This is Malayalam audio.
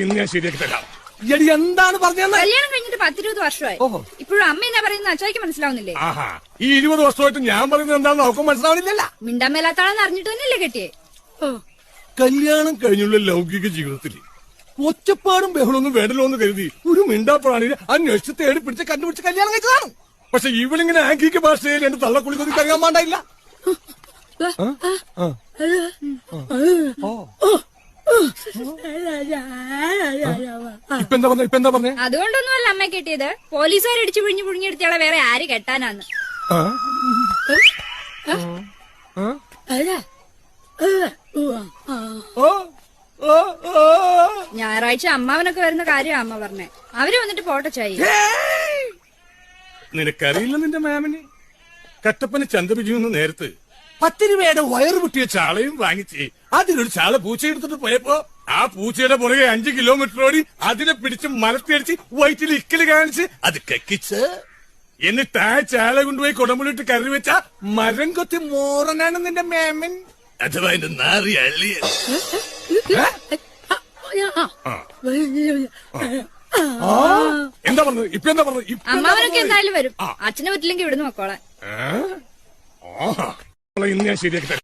ഇന്ന് ഞാൻ ശരിയാക്കി തരാം. എടി എന്താണ് പറഞ്ഞത്? കല്യാണം കഴിഞ്ഞിട്ട് 10-20 വർഷമായി. ഇപ്പോഴും അമ്മ എന്നാ പറയുന്നത് അച്ചായിക്ക് മനസ്സിലാവുന്നില്ലേ? ആഹാ, ഈ 20 വർഷമായിട്ട് ഞാൻ പറയുന്നത് എന്താണെന്ന് അവർക്ക് മനസ്സിലാവുന്നില്ല. മിണ്ടാൻ മേലാത്താളെന്ന് അറിഞ്ഞിട്ട് തന്നെയല്ലേ കെട്ടിയേ? കല്യാണം കഴിഞ്ഞുള്ള ലൗകിക ജീവിതത്തിൽ ഒച്ചപ്പാടും ബഹളമൊന്നും വേണ്ടല്ലോ എന്ന് കരുതി ഒരു മിണ്ടാപ്രാണിനെ അന്വേഷിച്ച് തേടി പിടിച്ച് കണ്ടുപിടിച്ച് കല്യാണം കഴിച്ചതാണ്. പക്ഷെ ഇവളിങ്ങനെ ആംഗിക ഭാഷയിൽ എന്റെ തള്ളക്കുളിക്കൊന്നും കഴിയാൻ പാടില്ല. ഇപ്പെന്താ പറഞ്ഞേ? അതുകൊണ്ടൊന്നുമല്ല അമ്മ കെട്ടിയത്. പോലീസുകാർ ഇടിച്ചു പിഴിഞ്ഞു പുഴുങ്ങിയെടുത്തയാളെ വേറെ ആര് കെട്ടാനാന്ന്? ഞായറാഴ്ച അമ്മാവനൊക്കെ വരുന്ന കാര്യം അമ്മ പറഞ്ഞേ. അവര് വന്നിട്ട് പോട്ടെ ചായി. നിനക്കറിയില്ല നിന്റെ മാമന് കട്ടപ്പന ചന്തപിജിന്ന് നേരത്ത് 10 രൂപയുടെ വയറ് പൊട്ടിയ ചാളയും വാങ്ങിച്ച് അതിലൊരു ചാള പൂച്ചയെടുത്തിട്ട് പോയപ്പോ ആ പൂച്ചയുടെ പുറകെ 5 കിലോമീറ്റർ ഓടി അതിനെ പിടിച്ച് മലത്തിയടിച്ച് വയറ്റിൽ ഇക്കല് കാണിച്ച് അത് കക്കിച്ച് എന്നിട്ട് ആ ചാള കൊണ്ടുപോയി കുടമ്പുളിട്ട് കറി വെച്ച മരം കൊത്തി മോറനാണ് നിന്റെ മാമൻ. അഥവാ എന്റെ നാറി അള്ളിയ. എന്താ പറഞ്ഞത്? ഇപ്പെന്താ പറഞ്ഞത്? അമ്മാവനൊക്കെ എന്തായാലും വരും. അച്ഛനെ പറ്റില്ലെങ്കിൽ ഇവിടുന്ന് മക്കളെ ഇന്ന് ഞാൻ ശരിയാക്കി തരാം.